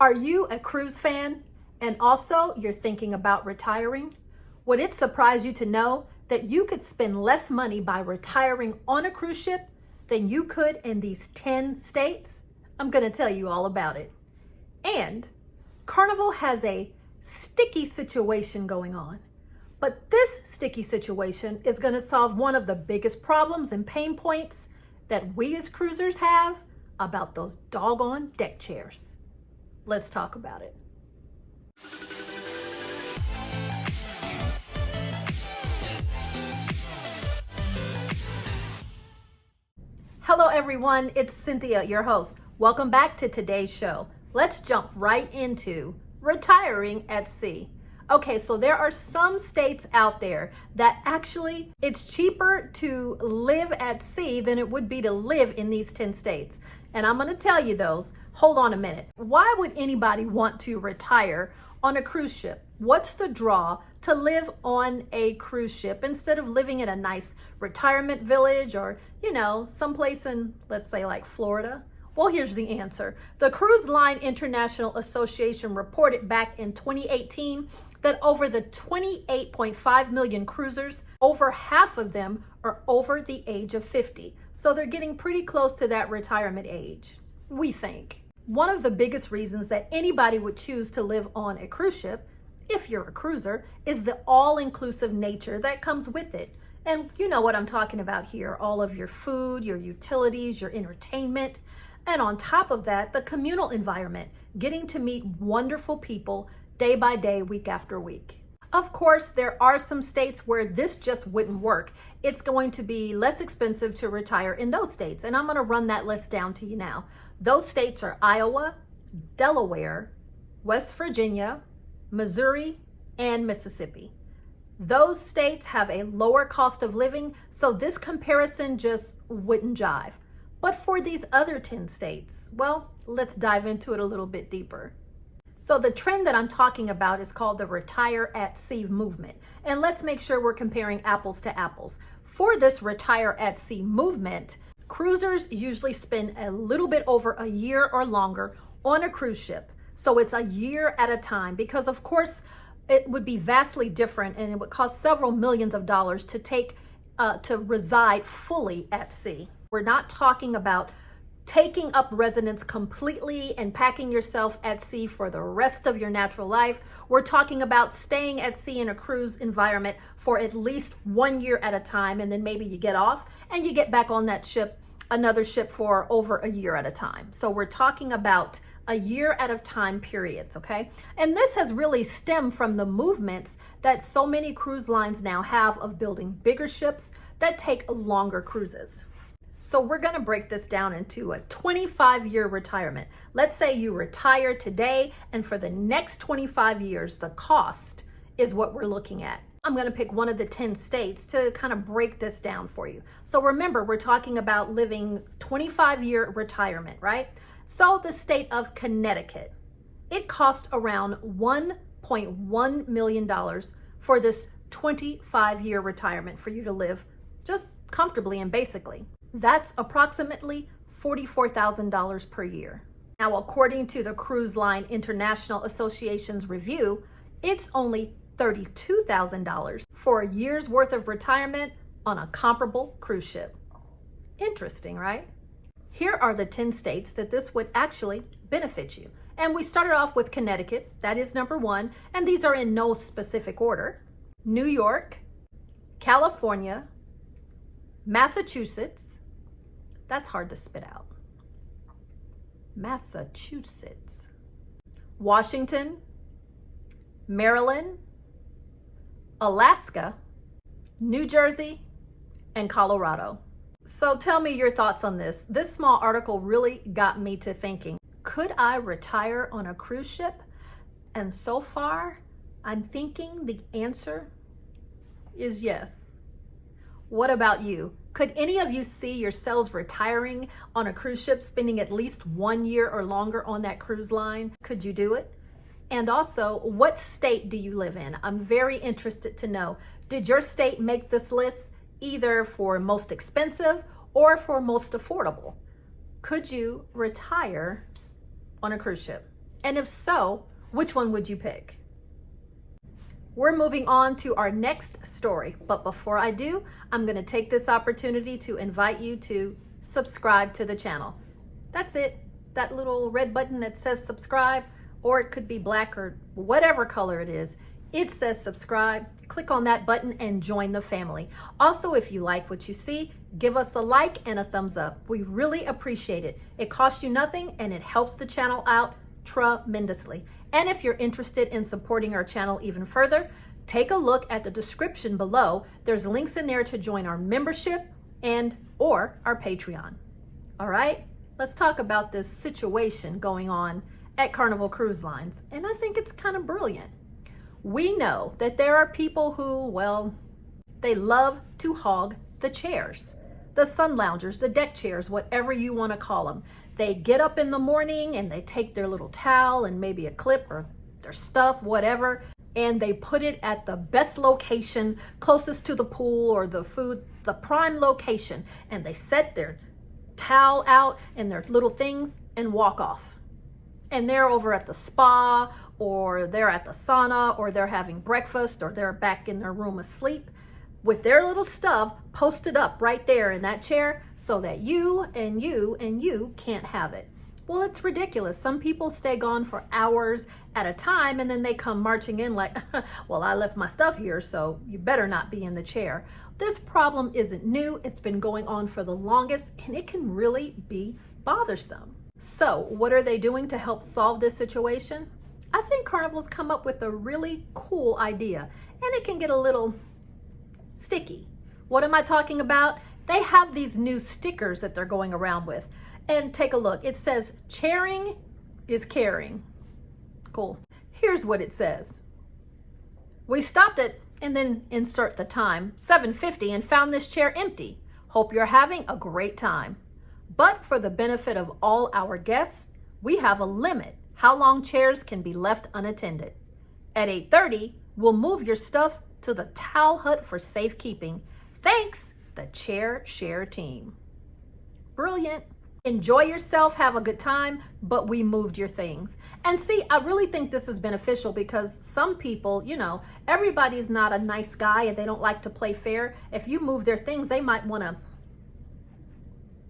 Are you a cruise fan and also you're thinking about retiring? Would it surprise you to know that you could spend less money by retiring on a cruise ship than you could in these 10 states? I'm going to tell you all about it. And Carnival has a sticky situation going on. But this sticky situation is going to solve one of the biggest problems and pain points that we as cruisers have about those doggone deck chairs. Let's talk about it. Hello everyone, it's Cynthia, your host. Welcome back to today's show. Let's jump right into retiring at sea. Okay, so there are some states out there that actually it's cheaper to live at sea than it would be to live in these 10 states. And I'm going to tell you those. Hold on a minute. Why would anybody want to retire on a cruise ship? What's the draw to live on a cruise ship instead of living in a nice retirement village or, someplace in, let's say, like Florida? Well, here's the answer. The Cruise Line International Association reported back in 2018 that over the 28.5 million cruisers, over half of them are over the age of 50. So they're getting pretty close to that retirement age, we think. One of the biggest reasons that anybody would choose to live on a cruise ship, if you're a cruiser, is the all-inclusive nature that comes with it. And you know what I'm talking about here, all of your food, your utilities, your entertainment. And on top of that, the communal environment, getting to meet wonderful people day by day, week after week. Of course, there are some states where this just wouldn't work. It's going to be less expensive to retire in those states. And I'm going to run that list down to you now. Those states are Iowa, Delaware, West Virginia, Missouri, and Mississippi. Those states have a lower cost of living, so this comparison just wouldn't jive. But for these other 10 states, well, let's dive into it a little bit deeper. So the trend that I'm talking about is called the Retire at Sea movement. And let's make sure we're comparing apples to apples. For this Retire at Sea movement, cruisers usually spend a little bit over a year or longer on a cruise ship. So it's a year at a time because, of course, it would be vastly different and it would cost several millions of dollars to reside fully at sea. We're not talking about taking up residence completely and packing yourself at sea for the rest of your natural life. We're talking about staying at sea in a cruise environment for at least 1 year at a time, and then maybe you get off and you get back on that ship, another ship, for over a year at a time. So we're talking about a year at a time periods, okay? And this has really stemmed from the movements that so many cruise lines now have of building bigger ships that take longer cruises. So we're going to break this down into a 25-year retirement. Let's say you retire today, and for the next 25 years, the cost is what we're looking at. I'm going to pick one of the 10 states to kind of break this down for you. So remember, we're talking about living 25-year retirement, right? So the state of Connecticut, it cost around $1.1 million for this 25-year retirement for you to live just comfortably and basically. That's approximately $44,000 per year. Now, according to the Cruise Line International Association's review, it's only $32,000 for a year's worth of retirement on a comparable cruise ship. Interesting, right? Here are the 10 states that this would actually benefit you. And we started off with Connecticut, that is number 1, and these are in no specific order. New York, California, Massachusetts, that's hard to spit out. Massachusetts. Washington, Maryland, Alaska, New Jersey, and Colorado. So tell me your thoughts on this. This small article really got me to thinking, could I retire on a cruise ship? And so far, I'm thinking the answer is yes. What about you? Could any of you see yourselves retiring on a cruise ship, spending at least 1 year or longer on that cruise line? Could you do it? And also, what state do you live in? I'm very interested to know. Did your state make this list either for most expensive or for most affordable? Could you retire on a cruise ship? And if so, which one would you pick? We're moving on to our next story, but before I do, I'm going to take this opportunity to invite you to subscribe to the channel. That's it, that little red button that says subscribe, or it could be black or whatever color it is. It says subscribe. Click on that button and join the family. Also, if you like what you see, give us a like and a thumbs up. We really appreciate it. It costs you nothing and it helps the channel out tremendously. And if you're interested in supporting our channel even further, take a look at the description below. There's links in there to join our membership and or our Patreon. All right, let's talk about this situation going on at Carnival Cruise Lines. And I think it's kind of brilliant. We know that there are people who, well, they love to hog the chairs, the sun loungers, the deck chairs, whatever you want to call them. They get up in the morning and they take their little towel and maybe a clip or their stuff, whatever, and they put it at the best location, closest to the pool or the food, the prime location, and they set their towel out and their little things and walk off. And they're over at the spa, or they're at the sauna, or they're having breakfast, or they're back in their room asleep with their little stuff posted up right there in that chair so that you and you and you can't have it. Well, it's ridiculous. Some people stay gone for hours at a time and then they come marching in like, well, I left my stuff here, so you better not be in the chair. This problem isn't new. It's been going on for the longest and it can really be bothersome. So what are they doing to help solve this situation? I think Carnival's come up with a really cool idea, and it can get a little sticky. What am I talking about? They have these new stickers that they're going around with. And take a look. It says, chairing is caring. Cool. Here's what it says. We stopped it, and then insert the time, 7:50, and found this chair empty. Hope you're having a great time. But for the benefit of all our guests, we have a limit how long chairs can be left unattended. At 8:30, we'll move your stuff to the towel hut for safekeeping. Thanks, the Chair Share team. Brilliant. Enjoy yourself, have a good time, but we moved your things. And see, I really think this is beneficial because some people, everybody's not a nice guy and they don't like to play fair. If you move their things, they might want to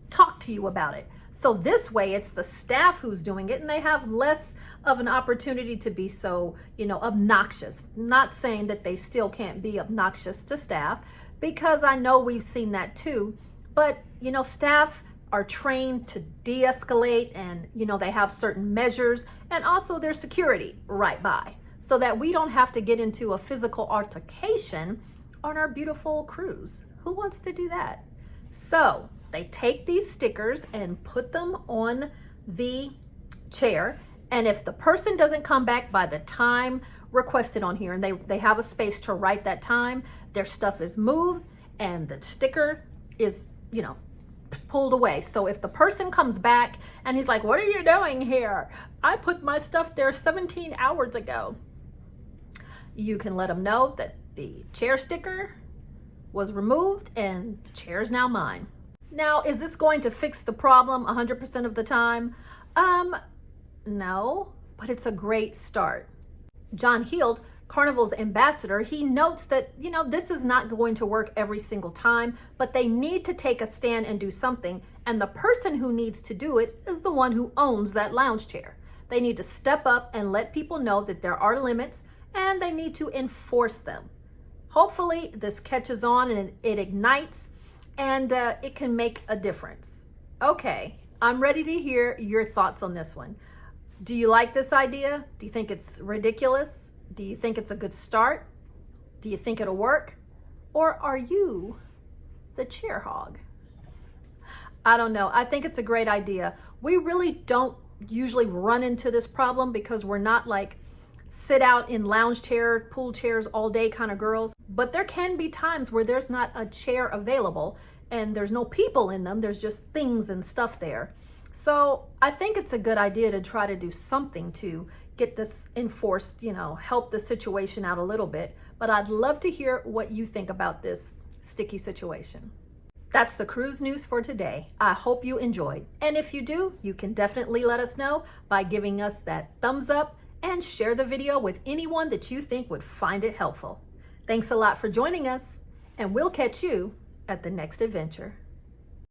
talk to you about it. So this way it's the staff who's doing it and they have less of an opportunity to be so, obnoxious. Not saying that they still can't be obnoxious to staff, because I know we've seen that too. But, staff are trained to de-escalate and, they have certain measures, and also there's security right by so that we don't have to get into a physical altercation on our beautiful cruise. Who wants to do that? So they take these stickers and put them on the chair. And if the person doesn't come back by the time requested on here, and they have a space to write that time, their stuff is moved and the sticker is, pulled away. So if the person comes back and he's like, what are you doing here? I put my stuff there 17 hours ago. You can let them know that the chair sticker was removed and the chair is now mine. Now, is this going to fix the problem 100% of the time? No, but it's a great start. John Heald, Carnival's ambassador, he notes that, this is not going to work every single time, but they need to take a stand and do something. And the person who needs to do it is the one who owns that lounge chair. They need to step up and let people know that there are limits and they need to enforce them. Hopefully this catches on and it ignites and it can make a difference. Okay, I'm ready to hear your thoughts on this one. Do you like this idea? Do you think it's ridiculous? Do you think it's a good start? Do you think it'll work? Or are you the chair hog? I don't know. I think it's a great idea. We really don't usually run into this problem because we're not like sit out in lounge chair, pool chairs all day kind of girls. But there can be times where there's not a chair available and there's no people in them. There's just things and stuff there. So I think it's a good idea to try to do something to get this enforced, help the situation out a little bit. But I'd love to hear what you think about this sticky situation. That's the cruise news for today. I hope you enjoyed. And if you do, you can definitely let us know by giving us that thumbs up and share the video with anyone that you think would find it helpful. Thanks a lot for joining us, and we'll catch you at the next adventure.